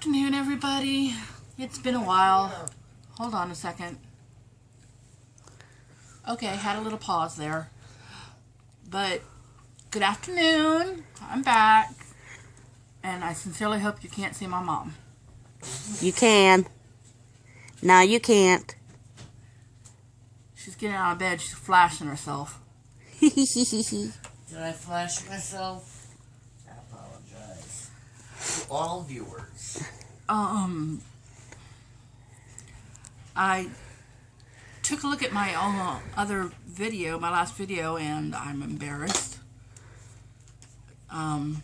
afternoon, everybody. It's been a while. Hold on a second. Okay, had a little pause there. But good afternoon. I'm back. And I sincerely hope you can't see my mom. You can. No, you can't. She's getting out of bed. She's flashing herself. Did I flash myself? I apologize to all viewers. I took a look at my other video, my last video, and I'm embarrassed. Wasn't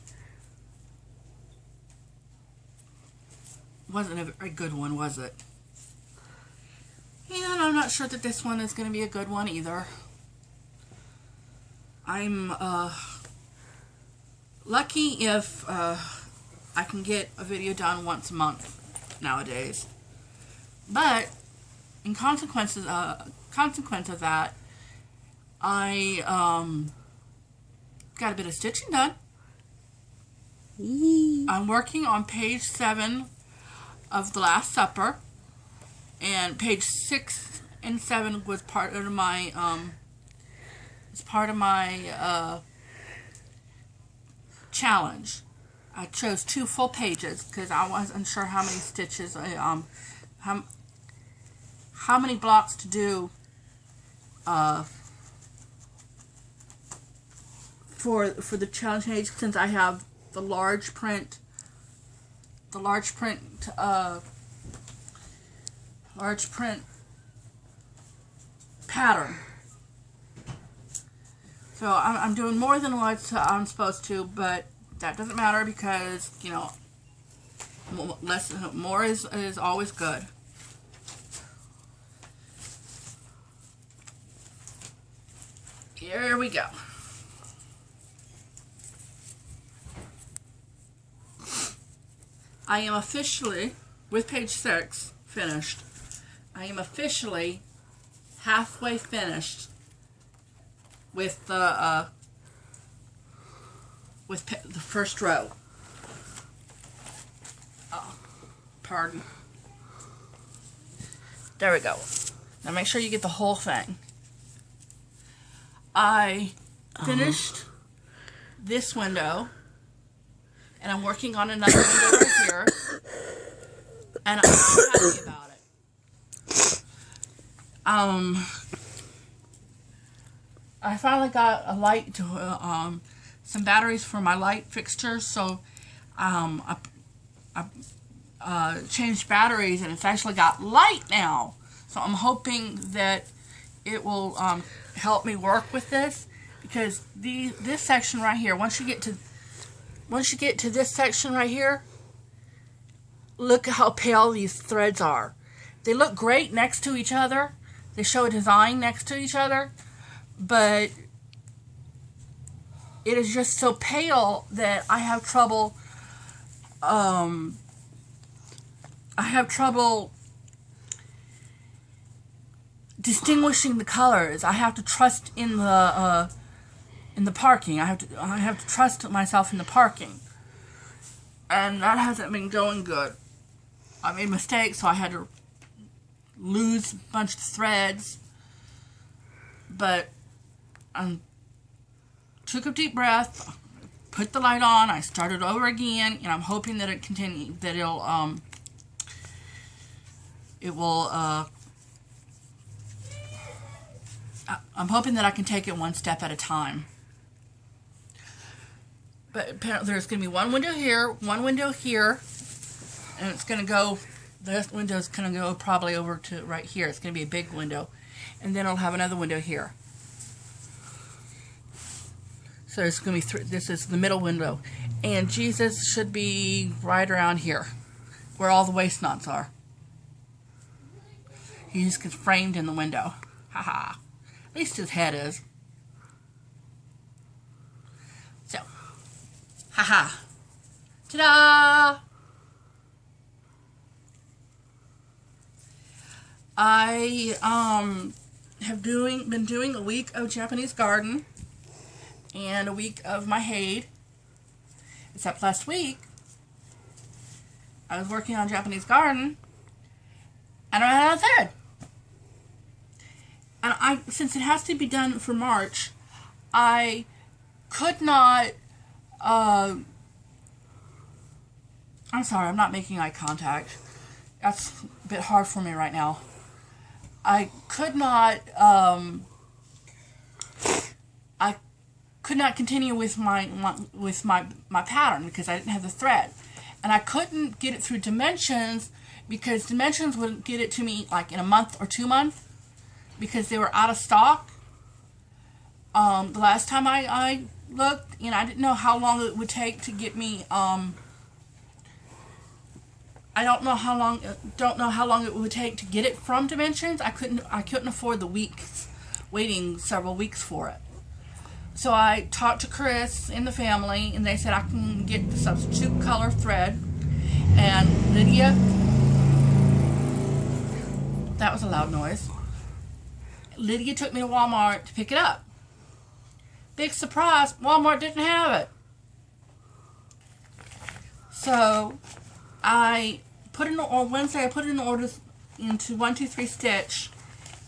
a very good one, was it? And I'm not sure that this one is going to be a good one either. I'm lucky if I can get a video done once a month nowadays. But in consequence of that, I got a bit of stitching done. I'm working on page 7 of The Last Supper, and page 6 and 7 was part of my challenge. I chose 2 full pages because I wasn't sure how many stitches, how many blocks to do for the challenge page, since I have the large print pattern. So I'm doing more than what I'm supposed to, but that doesn't matter because, you know, more is always good. Here we go. I am officially, with page 6 finished, I am officially halfway finished with the first row. Oh, pardon. There we go. Now make sure you get the whole thing. I finished this window, and I'm working on another window right here, and I'm happy about it. I finally got a light to some batteries for my light fixture, so I changed batteries, and it's actually got light now. So I'm hoping that it will help me work with this, because this section right here, once you get to this section right here, look at how pale these threads are. They look great next to each other. They show a design next to each other, but it is just so pale that I have trouble distinguishing the colors. I have to trust in the parking. I have to trust myself in the parking, and that hasn't been going good. I made mistakes, so I had to lose a bunch of threads, but I took a deep breath, put the light on, I started over again, and I'm hoping that I'm hoping that I can take it one step at a time. But apparently there's going to be one window here, one window here, and it's going to go, this window is going to go probably over to right here. It's going to be a big window. And then I'll have another window here. So it's going to be this is the middle window. And Jesus should be right around here, where all the waist knots are. He's framed in the window. Haha. At least his head is. So. Haha. Ta-da! I have been doing a week of Japanese garden and a week of my Haid. Except last week I was working on Japanese garden, and I ran out of thread. And since it has to be done for March, I could not, I'm sorry, I'm not making eye contact. That's a bit hard for me right now. I could not, continue with my pattern because I didn't have the thread. And I couldn't get it through Dimensions because Dimensions wouldn't get it to me like in a month or 2 months because they were out of stock. The last time I looked, I didn't know how long it would take to get me, I don't know how long it would take to get it from Dimensions. I couldn't afford the weeks, waiting several weeks for it. So I talked to Chris in the family, and they said I can get the substitute color thread. And Lydia, that was a loud noise. Lydia took me to Walmart to pick it up. Big surprise, Walmart didn't have it. So on Wednesday, I put in the orders into 1-2-3 Stitch,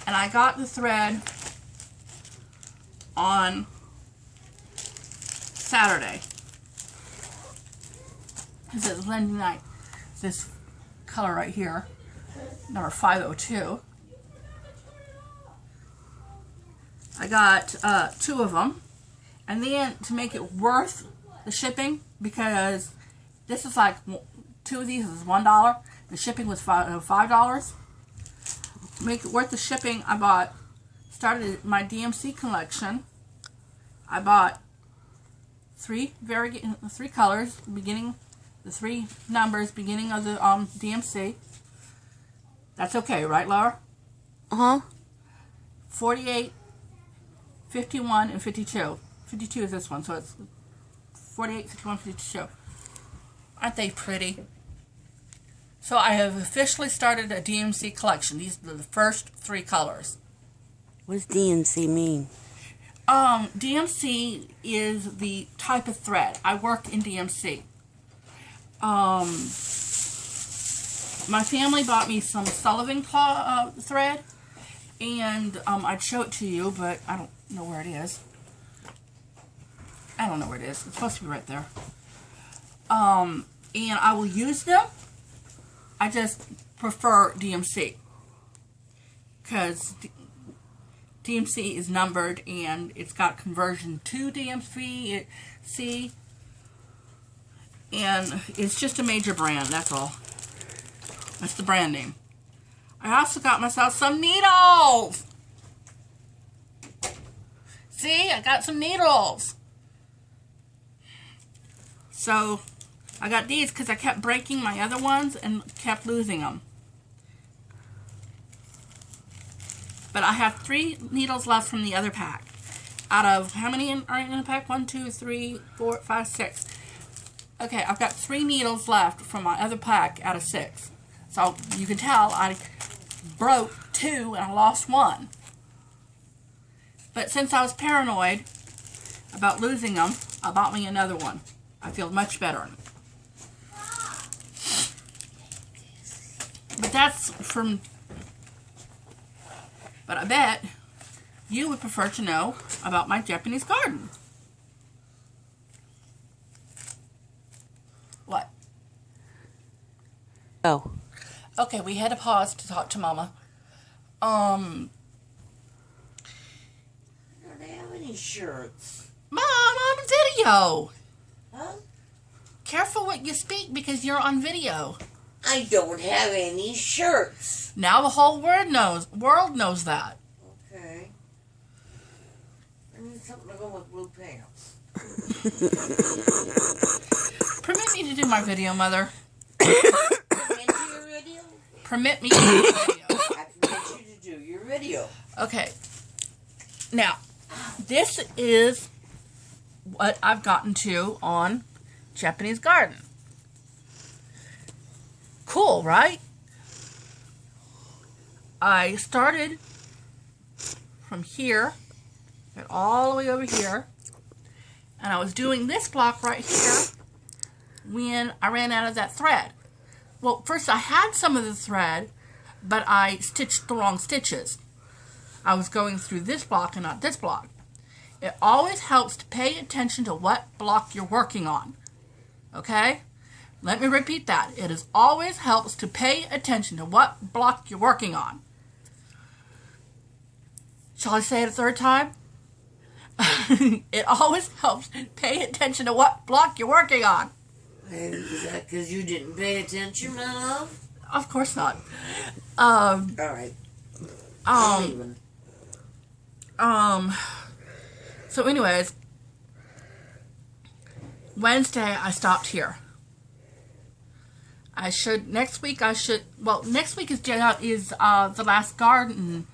and I got the thread on Saturday. It says Wednesday night. This color right here, number 502. I got 2 of them, and then to make it worth the shipping, because this is like 2 of these is $1. The shipping was $5. To make it worth the shipping, I started my DMC collection. I bought 3 colors, the 3 numbers beginning of the DMC. That's okay, right, Laura? 48, 51, and 52. 52 is this one, so it's 48, 51, 52. Aren't they pretty? So I have officially started a DMC collection. These are the first 3 colors. What does DMC mean? DMC is the type of thread. I work in DMC. My family bought me some Sullivan thread, and I'd show it to you, but I don't know where it is. I don't know where it is. It's supposed to be right there. And I will use them. I just prefer DMC because DMC is numbered and it's got conversion to DMC, and it's just a major brand, that's all. That's the brand name. I also got myself some needles. See, I got some needles. So I got these because I kept breaking my other ones and kept losing them. But I have 3 needles left from the other pack. Out of, how many are in the pack? 1, 2, 3, 4, 5, 6. Okay, I've got 3 needles left from my other pack out of 6. So you can tell I broke 2 and I lost 1. But since I was paranoid about losing them, I bought me another one. I feel much better. But that's from... But I bet you would prefer to know about my Japanese garden. What? Oh. Okay, we had to pause to talk to Mama. Do they have any shirts? Mom, I'm on video. Huh? Careful what you speak because you're on video. I don't have any shirts. Now the whole world knows that. Okay. I need something to go with blue pants. Permit me to do my video, Mother. Permit your video? Permit me to do my video. I permit you to do your video. Okay. Now, this is what I've gotten to on Japanese garden. Cool, right? I started from here, got all the way over here, and I was doing this block right here when I ran out of that thread. well, first I had some of the thread, but I stitched the wrong stitches. I was going through this block and not this block. It always helps to pay attention to what block you're working on. Okay? Let me repeat that. It is always helps to pay attention to what block you're working on. Shall I say it a third time? It always helps to pay attention to what block you're working on. Is that because you didn't pay attention, my love? Of course not. All right. I'm leaving. So anyways, Wednesday I stopped here. Next week is the last garden.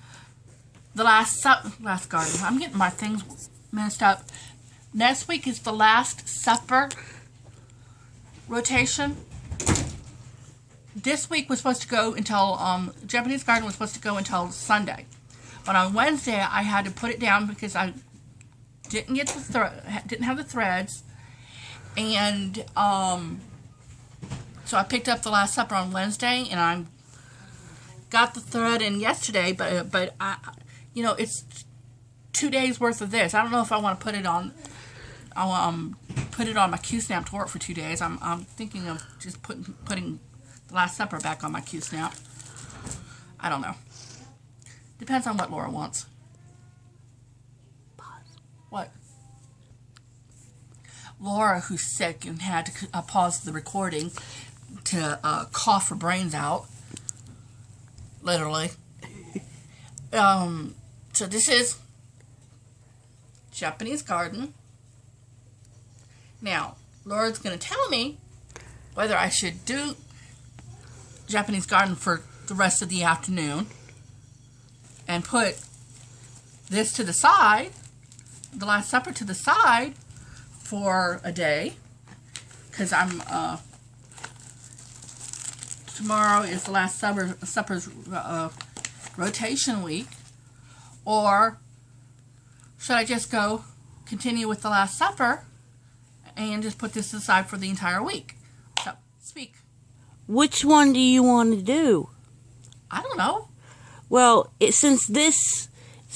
The last garden. I'm getting my things messed up. Next week is the last supper rotation. This week was supposed to go until, Japanese garden was supposed to go until Sunday. But on Wednesday, I had to put it down because I didn't get didn't have the threads. And, so I picked up the Last Supper on Wednesday, and I got the thread in yesterday, but I, it's 2 days worth of this. I don't know if I want to put it on, put it on my Q-snap to work for 2 days. I'm thinking of just putting the Last Supper back on my Q-snap. I don't know. Depends on what Laura wants. Pause. What? Laura, who's sick and had to pause the recording to cough her brains out. Literally. So this is Japanese garden. Now, Laura's going to tell me whether I should do Japanese garden for the rest of the afternoon and put this to the side, the Last Supper to the side for a day, because tomorrow is the Last Supper's rotation week, or should I just continue with the Last Supper and just put this aside for the entire week? So, speak. Which one do you want to do? I don't know. Well, since this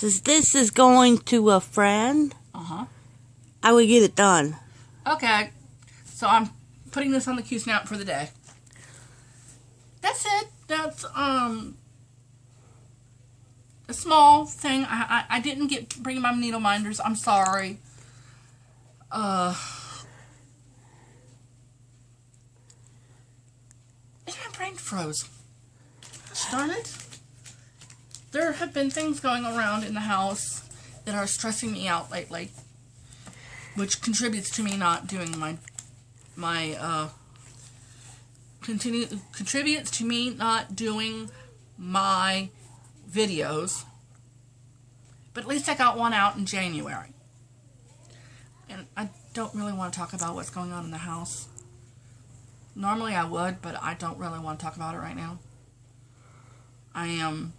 is going to a friend, I would get it done. Okay, so I'm putting this on the Q-snap for the day. That's it. That's a small thing. I didn't bring my needle minders. I'm sorry. My brain froze. Darn it. There have been things going around in the house that are stressing me out lately, which contributes to me not doing contributes to me not doing my videos. But at least I got one out in January. And I don't really want to talk about what's going on in the house. Normally I would, but I don't really want to talk about it right now. I'm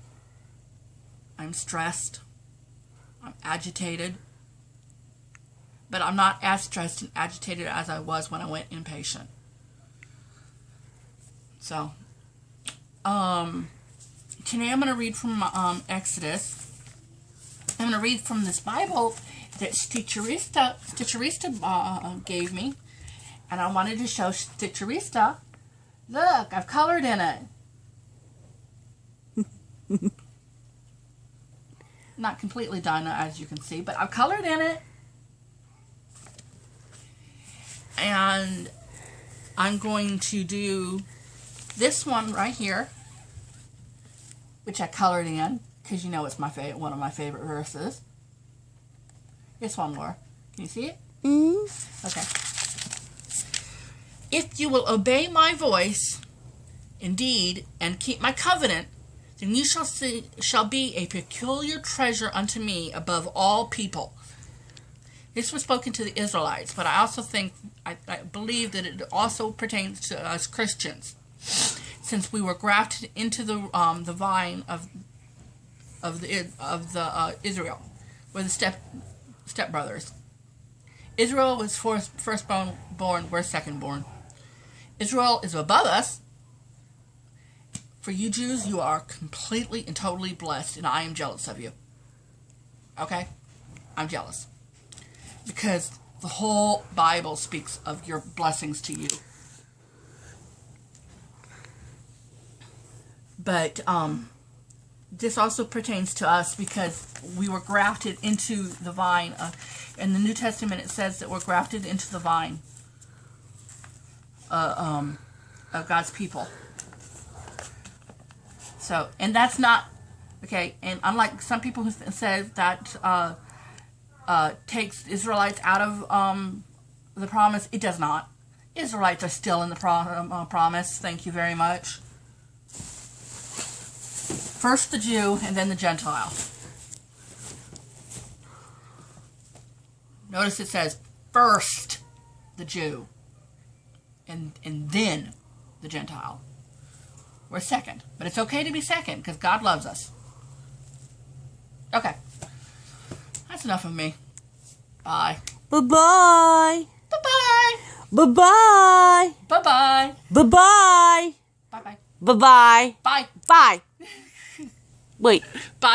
stressed. I'm agitated. But I'm not as stressed and agitated as I was when I went inpatient. So, today I'm going to read from Exodus. I'm going to read from this Bible that Stitcherista gave me. And I wanted to show Stitcherista, look, I've colored in it. Not completely done, as you can see, but I've colored in it. And I'm going to do this one right here, which I colored in, because you know it's one of my favorite verses. This one, Laura. Can you see it? Mm-hmm. Okay. If you will obey my voice, indeed, and keep my covenant, then you shall be a peculiar treasure unto me above all people. This was spoken to the Israelites, but I also I believe that it also pertains to us Christians, since we were grafted into the vine of Israel, we're the stepbrothers. Israel was firstborn, we're secondborn. Israel is above us, For you Jews, you are completely and totally blessed, and I am jealous of you. Okay? I'm jealous. Because the whole Bible speaks of your blessings to you. But this also pertains to us because we were grafted into the vine. In the New Testament, it says that we're grafted into the vine of God's people. So, and that's not, okay, and unlike some people who say that takes Israelites out of the promise, it does not. Israelites are still in the promise. Thank you very much. First the Jew and then the Gentile. Notice it says first the Jew and then the Gentile. We're second. But it's okay to be second because God loves us. Okay. That's enough of me. Bye. Bye-bye. Bye-bye. Bye-bye. Bye-bye. Bye-bye. Bye-bye. Bye-bye. Bye. Bye. Wait. Bye.